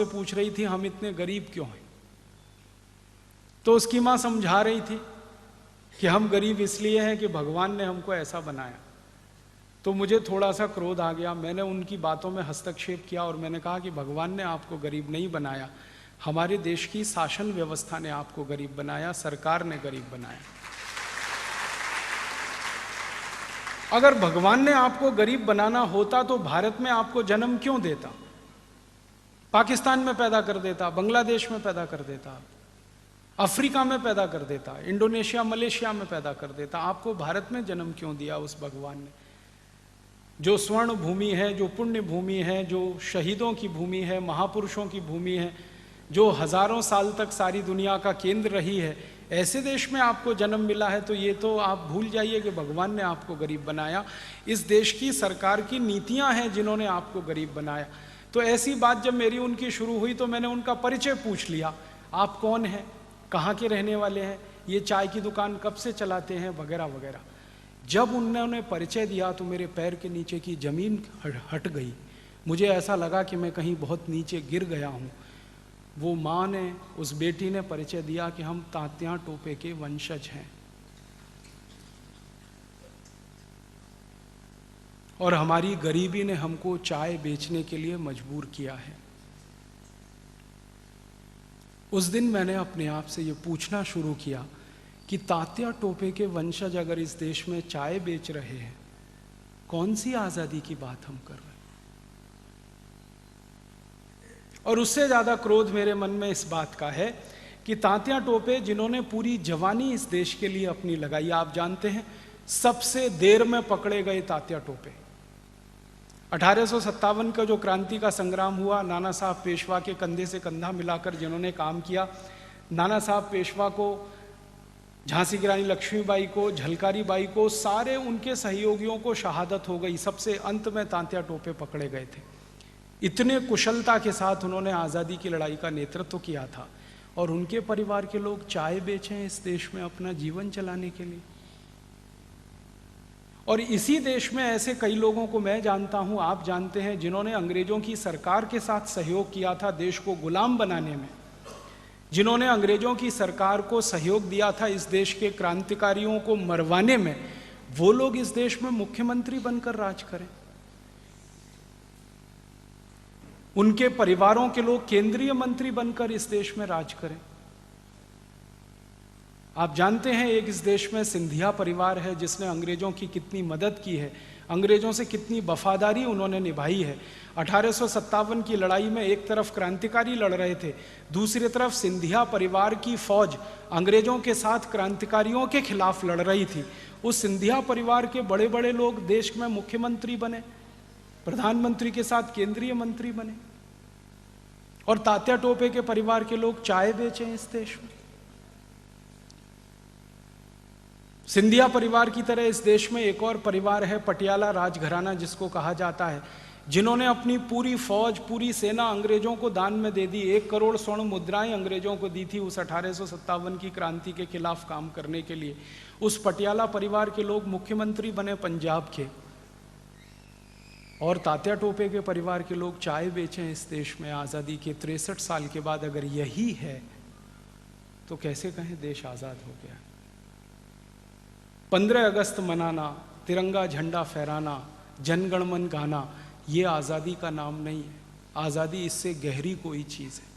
पूछ रही थी हम इतने गरीब क्यों हैं, तो उसकी मां समझा रही थी कि हम गरीब इसलिए हैं कि भगवान ने हमको ऐसा बनाया। तो मुझे थोड़ा सा क्रोध आ गया, मैंने उनकी बातों में हस्तक्षेप किया और मैंने कहा कि भगवान ने आपको गरीब नहीं बनाया, हमारे देश की शासन व्यवस्था ने आपको गरीब बनाया, सरकार ने गरीब बनाया। अगर भगवान ने आपको गरीब बनाना होता तो भारत में आपको जन्म क्यों देता, पाकिस्तान में पैदा कर देता, बांग्लादेश में पैदा कर देता, अफ्रीका में पैदा कर देता, इंडोनेशिया मलेशिया में पैदा कर देता। आपको भारत में जन्म क्यों दिया उस भगवान ने? जो स्वर्ण भूमि है, जो पुण्य भूमि है, जो शहीदों की भूमि है, महापुरुषों की भूमि है, जो हजारों साल तक सारी दुनिया का केंद्र रही है, ऐसे देश में आपको जन्म मिला है। तो ये तो आप भूल जाइए कि भगवान ने आपको गरीब बनाया। इस देश की सरकार की नीतियां हैं जिन्होंने आपको गरीब बनाया। तो ऐसी बात जब मेरी उनकी शुरू हुई तो मैंने उनका परिचय पूछ लिया, आप कौन हैं, कहाँ के रहने वाले हैं, ये चाय की दुकान कब से चलाते हैं, वगैरह वगैरह। जब उन्होंने परिचय दिया तो मेरे पैर के नीचे की जमीन हट गई। मुझे ऐसा लगा कि मैं कहीं बहुत नीचे गिर गया हूँ। वो माँ ने, उस बेटी ने परिचय दिया कि हम तात्या टोपे के वंशज हैं और हमारी गरीबी ने हमको चाय बेचने के लिए मजबूर किया है। उस दिन मैंने अपने आप से ये पूछना शुरू किया कि तात्या टोपे के वंशज अगर इस देश में चाय बेच रहे हैं, कौन सी आजादी की बात हम कर रहे हैं? और उससे ज्यादा क्रोध मेरे मन में इस बात का है कि तात्या टोपे जिन्होंने पूरी जवानी इस देश के लिए अपनी लगाई, आप जानते हैं सबसे देर में पकड़े गए तात्या टोपे। 1857 का जो क्रांति का संग्राम हुआ, नाना साहब पेशवा के कंधे से कंधा मिलाकर जिन्होंने काम किया, नाना साहब पेशवा को, झांसी की रानी लक्ष्मीबाई को, झलकारी बाई को, सारे उनके सहयोगियों को शहादत हो गई। सबसे अंत में तात्या टोपे पकड़े गए थे। इतने कुशलता के साथ उन्होंने आज़ादी की लड़ाई का नेतृत्व किया था और उनके परिवार के लोग चाय बेचे इस देश में अपना जीवन चलाने के लिए। और इसी देश में ऐसे कई लोगों को मैं जानता हूं, आप जानते हैं, जिन्होंने अंग्रेजों की सरकार के साथ सहयोग किया था देश को गुलाम बनाने में, जिन्होंने अंग्रेजों की सरकार को सहयोग दिया था इस देश के क्रांतिकारियों को मरवाने में। वो लोग इस देश में मुख्यमंत्री बनकर राज करें, उनके परिवारों के लोग केंद्रीय मंत्री बनकर इस देश में राज करें। आप जानते हैं एक इस देश में सिंधिया परिवार है जिसने अंग्रेजों की कितनी मदद की है, अंग्रेजों से कितनी वफादारी उन्होंने निभाई है। 1857 की लड़ाई में एक तरफ क्रांतिकारी लड़ रहे थे, दूसरी तरफ सिंधिया परिवार की फौज अंग्रेजों के साथ क्रांतिकारियों के खिलाफ लड़ रही थी। उस सिंधिया परिवार के बड़े बड़े लोग देश में मुख्यमंत्री बने, प्रधानमंत्री के साथ केंद्रीय मंत्री बने, और तात्या टोपे के परिवार के लोग चाय बेचे इस देश में। सिंधिया परिवार की तरह इस देश में एक और परिवार है, पटियाला राजघराना जिसको कहा जाता है, जिन्होंने अपनी पूरी फौज, पूरी सेना अंग्रेजों को दान में दे दी। 1 करोड़ स्वर्ण मुद्राएं अंग्रेजों को दी थी उस 1857 की क्रांति के खिलाफ काम करने के लिए। उस पटियाला परिवार के लोग मुख्यमंत्री बने पंजाब के, और तात्या टोपे के परिवार के लोग चाय बेचें इस देश में आज़ादी के 63 साल के बाद। अगर यही है तो कैसे कहें देश आज़ाद हो गया? 15 अगस्त मनाना, तिरंगा झंडा फहराना, जनगणमन गाना, ये आज़ादी का नाम नहीं है। आज़ादी इससे गहरी कोई चीज़ है।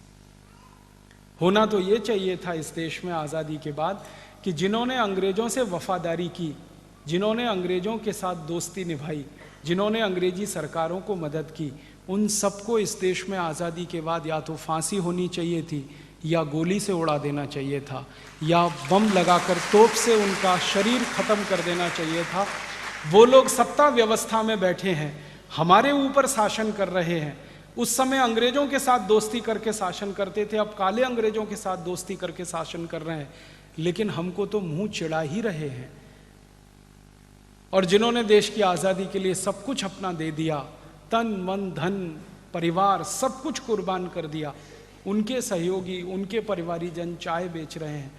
होना तो ये चाहिए था इस देश में आज़ादी के बाद कि जिन्होंने अंग्रेजों से वफादारी की, जिन्होंने अंग्रेजों के साथ दोस्ती निभाई, जिन्होंने अंग्रेजी सरकारों को मदद की, उन सबको इस देश में आज़ादी के बाद या तो फांसी होनी चाहिए थी, या गोली से उड़ा देना चाहिए था, या बम लगाकर तोप से उनका शरीर खत्म कर देना चाहिए था। वो लोग सत्ता व्यवस्था में बैठे हैं, हमारे ऊपर शासन कर रहे हैं। उस समय अंग्रेजों के साथ दोस्ती करके शासन करते थे, अब काले अंग्रेजों के साथ दोस्ती करके शासन कर रहे हैं, लेकिन हमको तो मुंह चिढ़ा ही रहे हैं। और जिन्होंने देश की आज़ादी के लिए सब कुछ अपना दे दिया, तन मन धन परिवार सब कुछ कुर्बान कर दिया, उनके सहयोगी, उनके परिवारीजन चाय बेच रहे हैं,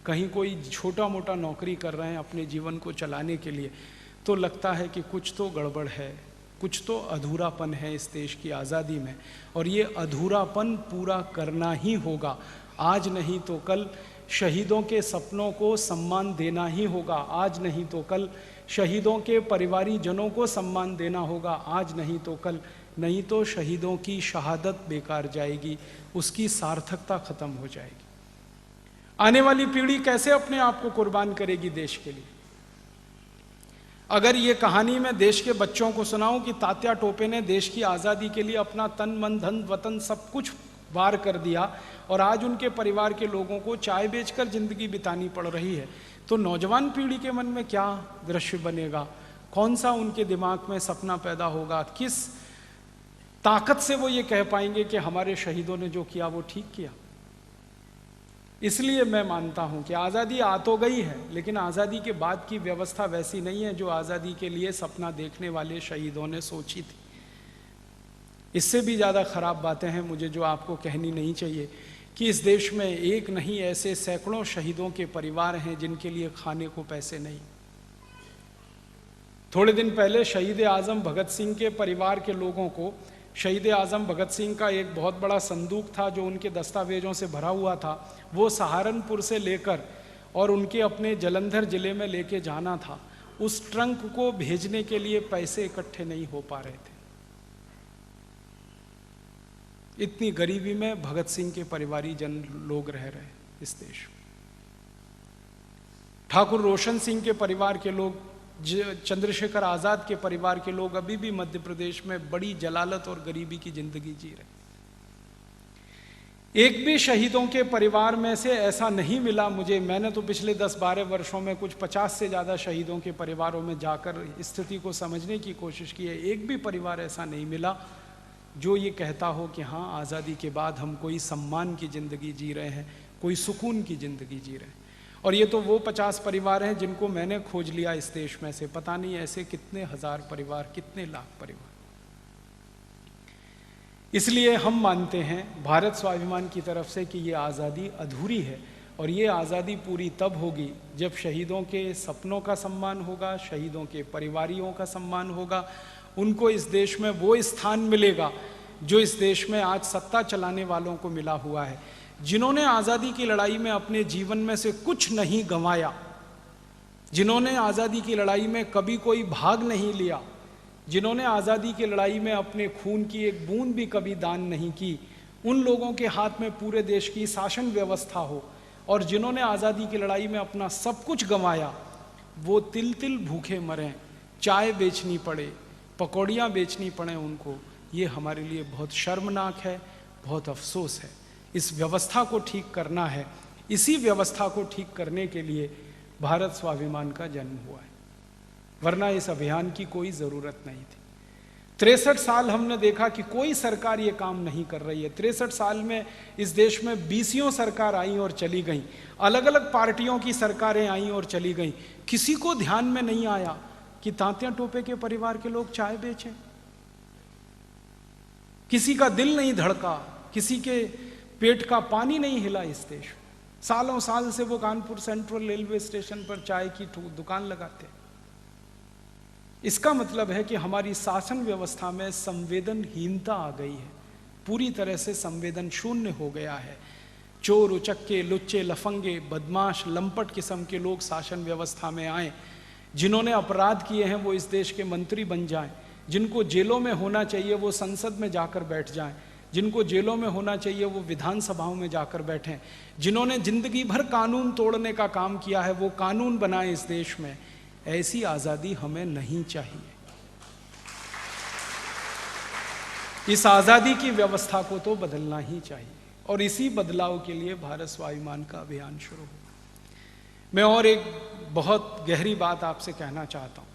कहीं कोई छोटा मोटा नौकरी कर रहे हैं अपने जीवन को चलाने के लिए, तो लगता है कि कुछ तो गड़बड़ है, कुछ तो अधूरापन है इस देश की आज़ादी में, और ये अधूरापन पूरा करना ही होगा। आज नहीं तो कल शहीदों के सपनों को सम्मान देना ही होगा। आज नहीं तो कल शहीदों के परिवारीजनों को सम्मान देना होगा। आज नहीं तो कल, नहीं तो शहीदों की शहादत बेकार जाएगी, उसकी सार्थकता खत्म हो जाएगी। आने वाली पीढ़ी कैसे अपने आप को कुर्बान करेगी देश के लिए? अगर ये कहानी मैं देश के बच्चों को सुनाऊं कि तात्या टोपे ने देश की आज़ादी के लिए अपना तन मन धन वतन सब कुछ वार कर दिया और आज उनके परिवार के लोगों को चाय बेचकर जिंदगी बितानी पड़ रही है, तो नौजवान पीढ़ी के मन में क्या दृश्य बनेगा? कौन सा उनके दिमाग में सपना पैदा होगा? किस ताकत से वो ये कह पाएंगे कि हमारे शहीदों ने जो किया वो ठीक किया? इसलिए मैं मानता हूं कि आज़ादी आ तो गई है, लेकिन आज़ादी के बाद की व्यवस्था वैसी नहीं है जो आज़ादी के लिए सपना देखने वाले शहीदों ने सोची थी। इससे भी ज़्यादा ख़राब बातें हैं मुझे जो आपको कहनी नहीं चाहिए कि इस देश में एक नहीं ऐसे सैकड़ों शहीदों के परिवार हैं जिनके लिए खाने को पैसे नहीं। थोड़े दिन पहले शहीद आज़म भगत सिंह के परिवार के लोगों को, शहीद आज़म भगत सिंह का एक बहुत बड़ा संदूक था जो उनके दस्तावेजों से भरा हुआ था, वो सहारनपुर से लेकर और उनके अपने जलंधर जिले में लेके जाना था। उस ट्रंक को भेजने के लिए पैसे इकट्ठे नहीं हो पा रहे थे। इतनी गरीबी में भगत सिंह के परिवारी जन लोग रह रहे इस देश में। ठाकुर रोशन सिंह के परिवार के लोग, चंद्रशेखर आज़ाद के परिवार के लोग अभी भी मध्य प्रदेश में बड़ी जलालत और गरीबी की जिंदगी जी रहे। एक भी शहीदों के परिवार में से ऐसा नहीं मिला मुझे, मैंने तो पिछले 10-12 वर्षों में कुछ 50 से ज़्यादा शहीदों के परिवारों में जाकर स्थिति को समझने की कोशिश की है। एक भी परिवार ऐसा नहीं मिला जो ये कहता हो कि हाँ, आज़ादी के बाद हम कोई सम्मान की ज़िंदगी जी रहे हैं, कोई सुकून की ज़िंदगी जी रहे हैं। और ये तो वो 50 परिवार हैं जिनको मैंने खोज लिया इस देश में से, पता नहीं ऐसे कितने हजार परिवार, कितने लाख परिवार। इसलिए हम मानते हैं भारत स्वाभिमान की तरफ से कि ये आज़ादी अधूरी है, और ये आज़ादी पूरी तब होगी जब शहीदों के सपनों का सम्मान होगा, शहीदों के परिवारियों का सम्मान होगा, उनको इस देश में वो स्थान मिलेगा जो इस देश में आज सत्ता चलाने वालों को मिला हुआ है, जिन्होंने आज़ादी की लड़ाई में अपने जीवन में से कुछ नहीं गंवाया, जिन्होंने आज़ादी की लड़ाई में कभी कोई भाग नहीं लिया, जिन्होंने आज़ादी की लड़ाई में अपने खून की एक बूंद भी कभी दान नहीं की, उन लोगों के हाथ में पूरे देश की शासन व्यवस्था हो, और जिन्होंने आज़ादी की लड़ाई में अपना सब कुछ गंवाया, वो तिल तिल भूखे मरें, चाय बेचनी पड़े, पकौड़ियाँ बेचनी पड़े उनको, ये हमारे लिए बहुत शर्मनाक है, बहुत अफसोस है। इस व्यवस्था को ठीक करना है। इसी व्यवस्था को ठीक करने के लिए भारत स्वाभिमान का जन्म हुआ है, वरना इस अभियान की कोई ज़रूरत नहीं थी। 63 साल हमने देखा कि कोई सरकार ये काम नहीं कर रही है। 63 साल में इस देश में 20 सरकार आई और चली गई, अलग अलग पार्टियों की सरकारें आई और चली गई। किसी को ध्यान में नहीं आया कि तात्या टोपे के परिवार के लोग चाय बेचें। किसी का दिल नहीं धड़का, किसी के पेट का पानी नहीं हिला इस देश। सालों साल से वो कानपुर सेंट्रल रेलवे स्टेशन पर चाय की दुकान लगाते। इसका मतलब है कि हमारी शासन व्यवस्था में संवेदनहीनता आ गई है, पूरी तरह से संवेदन शून्य हो गया है। चोर उचक्के, लुच्चे, लफंगे, बदमाश, लंपट किस्म के लोग शासन व्यवस्था में आए, जिन्होंने अपराध किए हैं वो इस देश के मंत्री बन जाएं, जिनको जेलों में होना चाहिए वो संसद में जाकर बैठ जाएं, जिनको जेलों में होना चाहिए वो विधानसभाओं में जाकर बैठें, जिन्होंने जिंदगी भर कानून तोड़ने का काम किया है वो कानून बनाए इस देश में। ऐसी आज़ादी हमें नहीं चाहिए। इस आज़ादी की व्यवस्था को तो बदलना ही चाहिए, और इसी बदलाव के लिए भारत स्वाभिमान का अभियान शुरू हो। मैं और एक बहुत गहरी बात आपसे कहना चाहता हूँ।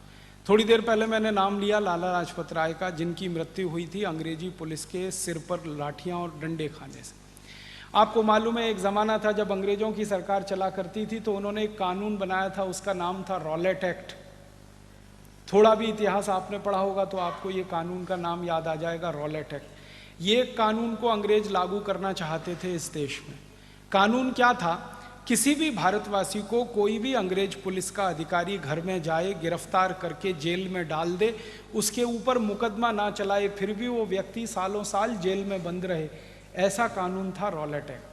थोड़ी देर पहले मैंने नाम लिया लाला लाजपत राय का, जिनकी मृत्यु हुई थी अंग्रेजी पुलिस के सिर पर लाठियाँ और डंडे खाने से। आपको मालूम है एक ज़माना था जब अंग्रेज़ों की सरकार चला करती थी तो उन्होंने एक कानून बनाया था, उसका नाम था रॉलेट एक्ट। थोड़ा भी इतिहास आपने पढ़ा होगा तो आपको ये कानून का नाम याद आ जाएगा, रॉलेट एक्ट। ये कानून को अंग्रेज लागू करना चाहते थे इस देश में। कानून क्या था किसी भी भारतवासी को कोई भी अंग्रेज पुलिस का अधिकारी घर में जाए, गिरफ्तार करके जेल में डाल दे, उसके ऊपर मुकदमा ना चलाए, फिर भी वो व्यक्ति सालों साल जेल में बंद रहे, ऐसा कानून था रॉलेट एक्ट।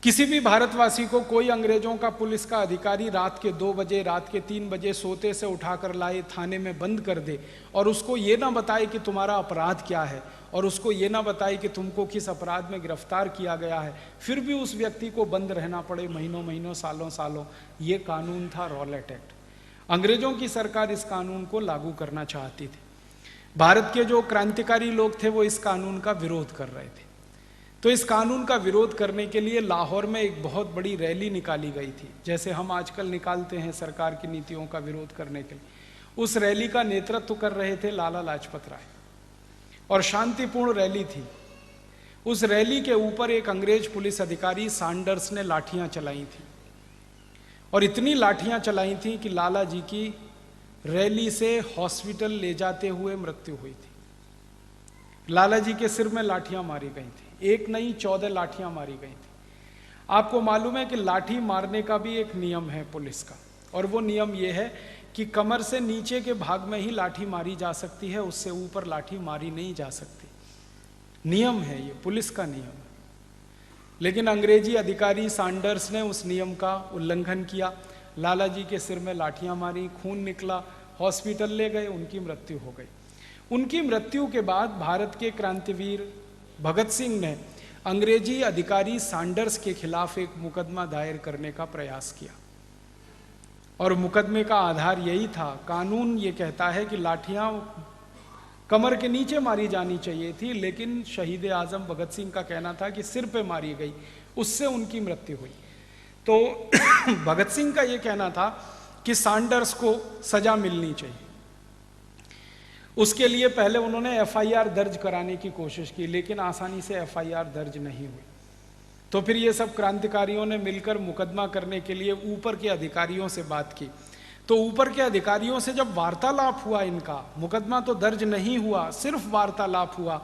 किसी भी भारतवासी को कोई अंग्रेजों का पुलिस का अधिकारी रात के 2 बजे, रात के 3 बजे सोते से उठाकर लाए, थाने में बंद कर दे और उसको ये ना बताए कि तुम्हारा अपराध क्या है और उसको ये ना बताए कि तुमको किस अपराध में गिरफ्तार किया गया है, फिर भी उस व्यक्ति को बंद रहना पड़े महीनों महीनों, सालों सालों, ये कानून था रॉलेट एक्ट। अंग्रेजों की सरकार इस कानून को लागू करना चाहती थी। भारत के जो क्रांतिकारी लोग थे वो इस कानून का विरोध कर रहे थे। तो इस कानून का विरोध करने के लिए लाहौर में एक बहुत बड़ी रैली निकाली गई थी, जैसे हम आजकल निकालते हैं सरकार की नीतियों का विरोध करने के लिए। उस रैली का नेतृत्व कर रहे थे लाला लाजपत राय और शांतिपूर्ण रैली थी। उस रैली के ऊपर एक अंग्रेज पुलिस अधिकारी सैंडर्स ने लाठियां चलाई थी और इतनी लाठियां चलाई थी कि लाला जी की रैली से हॉस्पिटल ले जाते हुए मृत्यु हुई थी। लाला जी के सिर में लाठियां मारी गई थी, एक नहीं 14 लाठियां मारी गई थी। आपको मालूम है कि लाठी मारने का भी एक नियम है पुलिस का, और वो नियम ये है कि कमर से नीचे के भाग में ही लाठी मारी जा सकती है, उससे ऊपर लाठी मारी नहीं जा सकती। नियम है ये, पुलिस का नियम है। लेकिन अंग्रेजी अधिकारी सैंडर्स ने उस नियम का उल्लंघन किया, लाला जी के सिर में लाठियां मारी, खून निकला, हॉस्पिटल ले गए, उनकी मृत्यु हो गई। उनकी मृत्यु के बाद भारत के क्रांतिवीर भगत सिंह ने अंग्रेजी अधिकारी सैंडर्स के खिलाफ एक मुकदमा दायर करने का प्रयास किया और मुकदमे का आधार यही था, कानून ये कहता है कि लाठियां कमर के नीचे मारी जानी चाहिए थी, लेकिन शहीद आजम भगत सिंह का कहना था कि सिर पे मारी गई, उससे उनकी मृत्यु हुई। तो भगत सिंह का ये कहना था कि सैंडर्स को सजा मिलनी चाहिए। उसके लिए पहले उन्होंने एफआईआर दर्ज कराने की कोशिश की, लेकिन आसानी से एफआईआर दर्ज नहीं हुई। तो फिर ये सब क्रांतिकारियों ने मिलकर मुकदमा करने के लिए ऊपर के अधिकारियों से बात की। तो ऊपर के अधिकारियों से जब वार्तालाप हुआ इनका, मुकदमा तो दर्ज नहीं हुआ, सिर्फ वार्तालाप हुआ,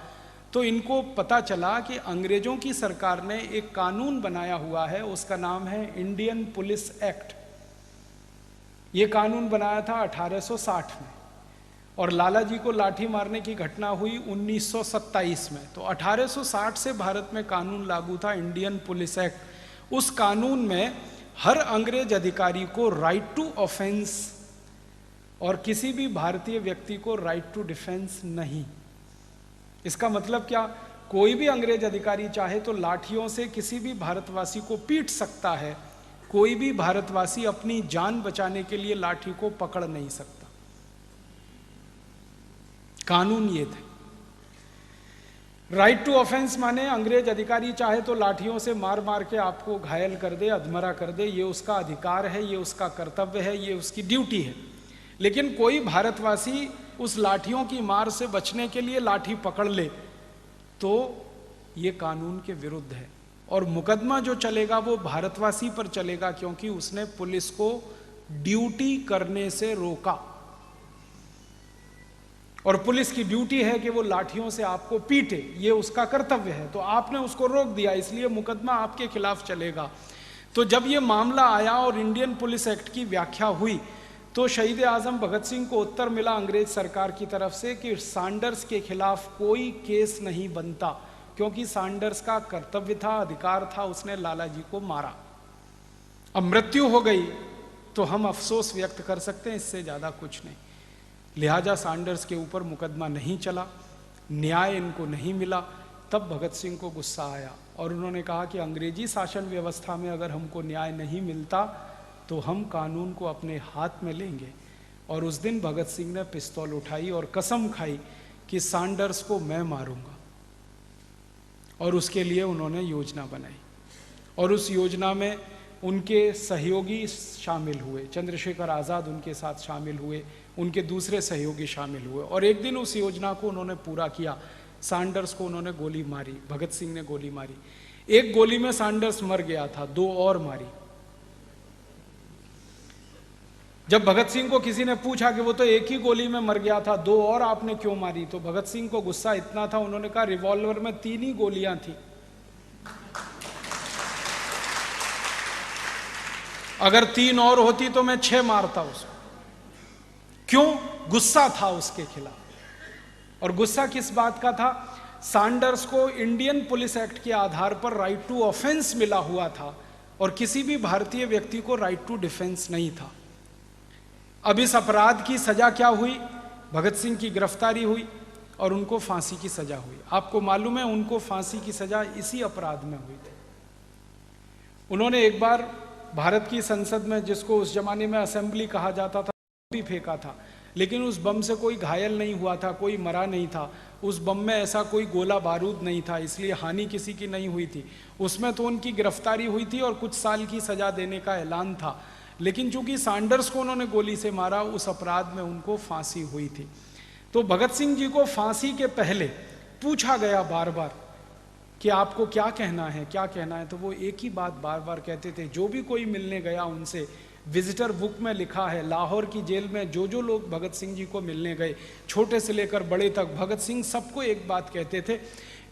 तो इनको पता चला कि अंग्रेजों की सरकार ने एक कानून बनाया हुआ है, उसका नाम है इंडियन पुलिस एक्ट। ये कानून बनाया था 1860 में और लाला जी को लाठी मारने की घटना हुई 1927 में। तो 1860 से भारत में कानून लागू था, इंडियन पुलिस एक्ट। उस कानून में हर अंग्रेज अधिकारी को राइट टू ऑफेंस और किसी भी भारतीय व्यक्ति को राइट टू डिफेंस नहीं। इसका मतलब क्या? कोई भी अंग्रेज अधिकारी चाहे तो लाठियों से किसी भी भारतवासी को पीट सकता है, कोई भी भारतवासी अपनी जान बचाने के लिए लाठी को पकड़ नहीं सकता। कानून ये थे। राइट टू ऑफेंस माने अंग्रेज अधिकारी चाहे तो लाठियों से मार मार के आपको घायल कर दे, अधमरा कर दे, ये उसका अधिकार है, ये उसका कर्तव्य है, ये उसकी ड्यूटी है। लेकिन कोई भारतवासी उस लाठियों की मार से बचने के लिए लाठी पकड़ ले तो ये कानून के विरुद्ध है और मुकदमा जो चलेगा वो भारतवासी पर चलेगा, क्योंकि उसने पुलिस को ड्यूटी करने से रोका। और पुलिस की ड्यूटी है कि वो लाठियों से आपको पीटे, ये उसका कर्तव्य है। तो आपने उसको रोक दिया, इसलिए मुकदमा आपके खिलाफ चलेगा। तो जब ये मामला आया और इंडियन पुलिस एक्ट की व्याख्या हुई तो शहीद आजम भगत सिंह को उत्तर मिला अंग्रेज सरकार की तरफ से कि सैंडर्स के खिलाफ कोई केस नहीं बनता, क्योंकि सैंडर्स का कर्तव्य था, अधिकार था, उसने लाला जी को मारा। अब मृत्यु हो गई तो हम अफसोस व्यक्त कर सकते हैं, इससे ज्यादा कुछ नहीं। लिहाजा सैंडर्स के ऊपर मुकदमा नहीं चला, न्याय इनको नहीं मिला। तब भगत सिंह को गुस्सा आया और उन्होंने कहा कि अंग्रेजी शासन व्यवस्था में अगर हमको न्याय नहीं मिलता तो हम कानून को अपने हाथ में लेंगे। और उस दिन भगत सिंह ने पिस्तौल उठाई और कसम खाई कि सैंडर्स को मैं मारूंगा। और उसके लिए उन्होंने योजना बनाई और उस योजना में उनके सहयोगी शामिल हुए, चंद्रशेखर आज़ाद उनके साथ शामिल हुए, उनके दूसरे सहयोगी शामिल हुए और एक दिन उस योजना को उन्होंने पूरा किया। सैंडर्स को उन्होंने गोली मारी, भगत सिंह ने गोली मारी। एक गोली में सैंडर्स मर गया था, 2 और मारी। जब भगत सिंह को किसी ने पूछा कि वो तो एक ही गोली में मर गया था, 2 और आपने क्यों मारी, तो भगत सिंह को गुस्सा इतना था, उन्होंने कहा रिवॉल्वर में 3 ही गोलियां थी। अगर 3 और होती तो मैं 6 मारता उसको। क्यों? गुस्सा था उसके खिलाफ। और गुस्सा किस बात का था? सैंडर्स को इंडियन पुलिस एक्ट के आधार पर राइट टू ऑफेंस मिला हुआ था और किसी भी भारतीय व्यक्ति को राइट टू डिफेंस नहीं था। अब इस अपराध की सजा क्या हुई? भगत सिंह की गिरफ्तारी हुई और उनको फांसी की सजा हुई। आपको मालूम है उनको फांसी की सजा इसी अपराध में हुई थी। उन्होंने एक बार भारत की संसद में, जिसको उस जमाने में असेंबली कहा जाता था, भी फेंका था, लेकिन उस बम से कोई घायल नहीं हुआ था, कोई मरा नहीं था। उस बम में ऐसा कोई गोला बारूद नहीं था, इसलिए हानि किसी की नहीं हुई थी। उसमें तो उनकी गिरफ्तारी हुई थी और कुछ साल की सजा देने का ऐलान था, लेकिन चूंकि सैंडर्स को उन्होंने गोली से मारा, उस अपराध में उनको फांसी हुई थी। तो भगत सिंह जी को फांसी के पहले पूछा गया बार बार कि आपको क्या कहना है, क्या कहना है, तो वो एक ही बात बार बार कहते थे। जो भी कोई मिलने गया उनसे, विजिटर बुक में लिखा है, लाहौर की जेल में जो जो लोग भगत सिंह जी को मिलने गए, छोटे से लेकर बड़े तक, भगत सिंह सबको एक बात कहते थे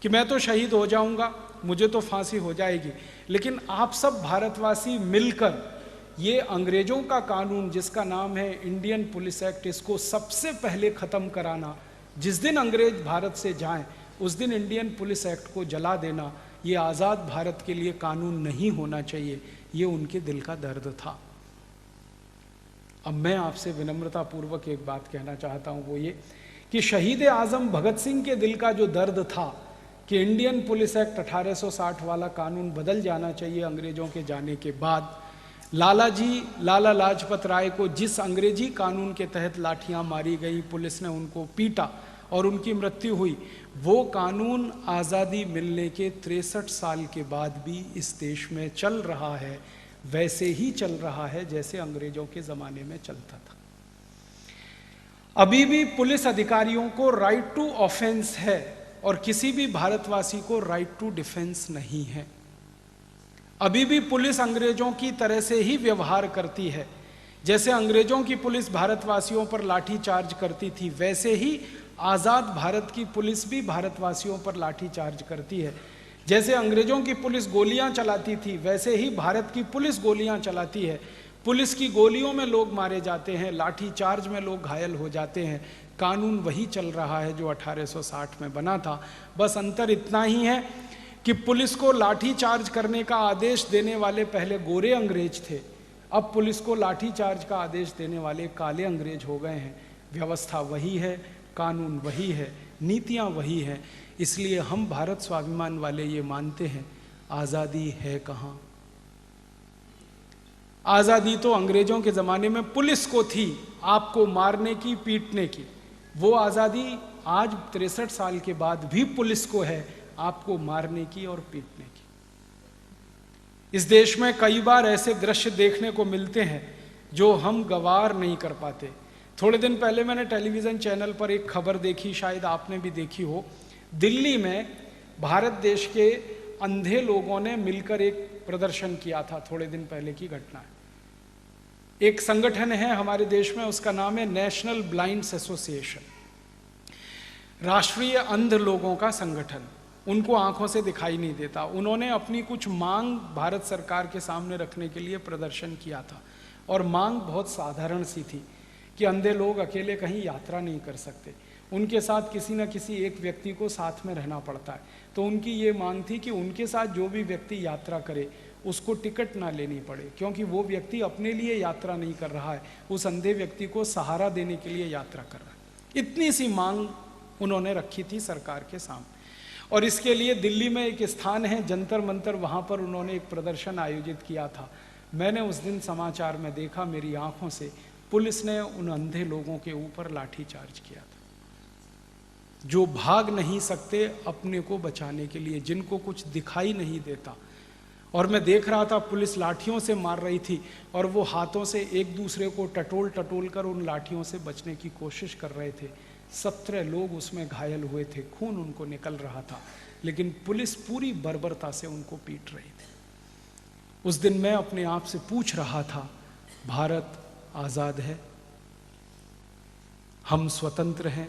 कि मैं तो शहीद हो जाऊंगा, मुझे तो फांसी हो जाएगी, लेकिन आप सब भारतवासी मिलकर ये अंग्रेजों का कानून जिसका नाम है इंडियन पुलिस एक्ट, इसको सबसे पहले खत्म कराना। जिस दिन अंग्रेज भारत से जाएं उस दिन इंडियन पुलिस एक्ट को जला देना। ये आज़ाद भारत के लिए कानून नहीं होना चाहिए। ये उनके दिल का दर्द था। अब मैं आपसे विनम्रता पूर्वक एक बात कहना चाहता हूं, वो ये कि शहीद आजम भगत सिंह के दिल का जो दर्द था कि इंडियन पुलिस एक्ट 1860 वाला कानून बदल जाना चाहिए अंग्रेजों के जाने के बाद, लाला लाजपत राय को जिस अंग्रेजी कानून के तहत लाठियां मारी गई, पुलिस ने उनको पीटा और उनकी मृत्यु हुई, वो कानून आज़ादी मिलने के 63 साल के बाद भी इस देश में चल रहा है, वैसे ही चल रहा है जैसे अंग्रेजों के ज़माने में चलता था। अभी भी पुलिस अधिकारियों को राइट टू ऑफेंस है और किसी भी भारतवासी को राइट टू डिफेंस नहीं है। अभी भी पुलिस अंग्रेजों की तरह से ही व्यवहार करती है। जैसे अंग्रेजों की पुलिस भारतवासियों पर लाठी चार्ज करती थी, वैसे ही आज़ाद भारत की पुलिस भी भारतवासियों पर लाठी चार्ज करती है। जैसे अंग्रेजों की पुलिस गोलियां चलाती थी, वैसे ही भारत की पुलिस गोलियां चलाती है। पुलिस की गोलियों में लोग मारे जाते हैं, लाठी चार्ज में लोग घायल हो जाते हैं। कानून वही चल रहा है जो 1860 में बना था। बस अंतर इतना ही है कि पुलिस को लाठी चार्ज करने का आदेश देने वाले पहले गोरे अंग्रेज थे, अब पुलिस को लाठी चार्ज का आदेश देने वाले काले अंग्रेज हो गए हैं। व्यवस्था वही है, कानून वही है, नीतियां वही हैं। इसलिए हम भारत स्वाभिमान वाले ये मानते हैं, आज़ादी है कहाँ? आज़ादी तो अंग्रेजों के ज़माने में पुलिस को थी, आपको मारने की, पीटने की। वो आज़ादी आज 63 साल के बाद भी पुलिस को है, आपको मारने की और पीटने की। इस देश में कई बार ऐसे दृश्य देखने को मिलते हैं जो हम गवार नहीं कर पाते। थोड़े दिन पहले मैंने टेलीविज़न चैनल पर एक खबर देखी, शायद आपने भी देखी हो। दिल्ली में भारत देश के अंधे लोगों ने मिलकर एक प्रदर्शन किया था, थोड़े दिन पहले की घटना है। एक संगठन है हमारे देश में, उसका नाम है नेशनल ब्लाइंड्स एसोसिएशन, राष्ट्रीय अंध लोगों का संगठन। उनको आंखों से दिखाई नहीं देता। उन्होंने अपनी कुछ मांग भारत सरकार के सामने रखने के लिए प्रदर्शन किया था और मांग बहुत साधारण सी थी कि अंधे लोग अकेले कहीं यात्रा नहीं कर सकते, उनके साथ किसी न किसी एक व्यक्ति को साथ में रहना पड़ता है। तो उनकी ये मांग थी कि उनके साथ जो भी व्यक्ति यात्रा करे उसको टिकट ना लेनी पड़े, क्योंकि वो व्यक्ति अपने लिए यात्रा नहीं कर रहा है, उस अंधे व्यक्ति को सहारा देने के लिए यात्रा कर रहा है। इतनी सी मांग उन्होंने रखी थी सरकार के सामने। और इसके लिए दिल्ली में एक स्थान है जंतर मंतर, वहाँ पर उन्होंने एक प्रदर्शन आयोजित किया था। मैंने उस दिन समाचार में देखा मेरी आंखों से, पुलिस ने उन अंधे लोगों के ऊपर लाठी चार्ज किया था, जो भाग नहीं सकते अपने को बचाने के लिए, जिनको कुछ दिखाई नहीं देता। और मैं देख रहा था पुलिस लाठियों से मार रही थी और वो हाथों से एक दूसरे को टटोल टटोल कर उन लाठियों से बचने की कोशिश कर रहे थे। 17 लोग उसमें घायल हुए थे, खून उनको निकल रहा था, लेकिन पुलिस पूरी बर्बरता से उनको पीट रही थी। उस दिन मैं अपने आप से पूछ रहा था, भारत आज़ाद है, हम स्वतंत्र हैं,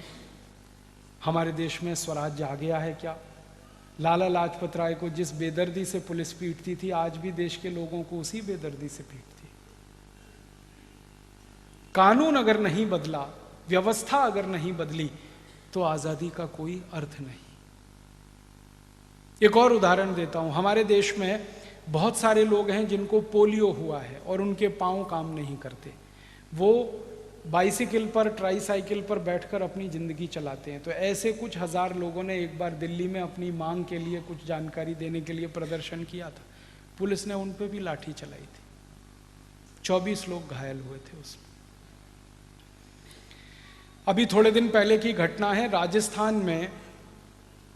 हमारे देश में स्वराज्य आ गया है क्या? लाला लाजपत राय को जिस बेदर्दी से पुलिस पीटती थी, आज भी देश के लोगों को उसी बेदर्दी से पीटती। कानून अगर नहीं बदला, व्यवस्था अगर नहीं बदली, तो आजादी का कोई अर्थ नहीं। एक और उदाहरण देता हूं। हमारे देश में बहुत सारे लोग हैं जिनको पोलियो हुआ है और उनके पांव काम नहीं करते। वो बाइसिकल पर, ट्राईसाइकिल पर बैठकर अपनी जिंदगी चलाते हैं। तो ऐसे कुछ हजार लोगों ने एक बार दिल्ली में अपनी मांग के लिए कुछ जानकारी देने के लिए प्रदर्शन किया था। पुलिस ने उन पर भी लाठी चलाई थी। 24 लोग घायल हुए थे उसमें। अभी थोड़े दिन पहले की घटना है, राजस्थान में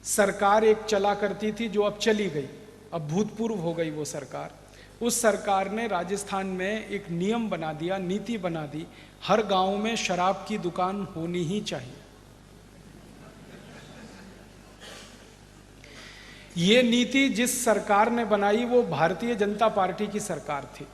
सरकार एक चला करती थी जो अब चली गई, अब भूतपूर्व हो गई वो सरकार। उस सरकार ने राजस्थान में एक नियम बना दिया, नीति बना दी, हर गांव में शराब की दुकान होनी ही चाहिए। ये नीति जिस सरकार ने बनाई वो भारतीय जनता पार्टी की सरकार थी।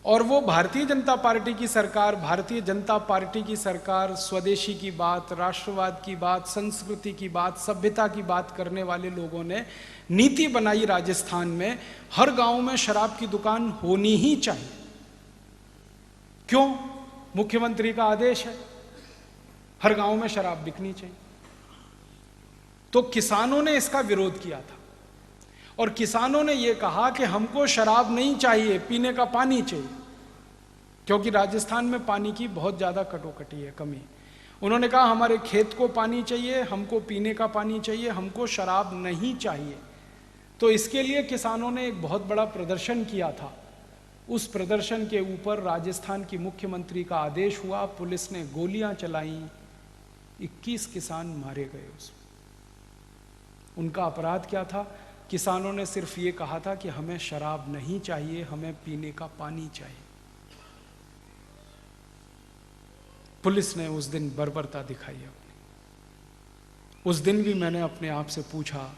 और वो भारतीय जनता पार्टी की सरकार, भारतीय जनता पार्टी की सरकार स्वदेशी की बात, राष्ट्रवाद की बात, संस्कृति की बात, सभ्यता की बात करने वाले लोगों ने नीति बनाई राजस्थान में, हर गांव में शराब की दुकान होनी ही चाहिए। क्यों? मुख्यमंत्री का आदेश है, हर गांव में शराब बिकनी चाहिए। तो किसानों ने इसका विरोध किया था और किसानों ने यह कहा कि हमको शराब नहीं चाहिए, पीने का पानी चाहिए, क्योंकि राजस्थान में पानी की बहुत ज्यादा कटोकटी है, कमी। उन्होंने कहा हमारे खेत को पानी चाहिए, हमको पीने का पानी चाहिए, हमको शराब नहीं चाहिए। तो इसके लिए किसानों ने एक बहुत बड़ा प्रदर्शन किया था। उस प्रदर्शन के ऊपर राजस्थान की मुख्यमंत्री का आदेश हुआ, पुलिस ने गोलियां चलाई, 21 किसान मारे गए उसमें। उनका अपराध क्या था? किसानों ने सिर्फ ये कहा था कि हमें शराब नहीं चाहिए, हमें पीने का पानी चाहिए। पुलिस ने उस दिन बर्बरता दिखाई अपनी। उस दिन भी मैंने अपने आप से पूछा,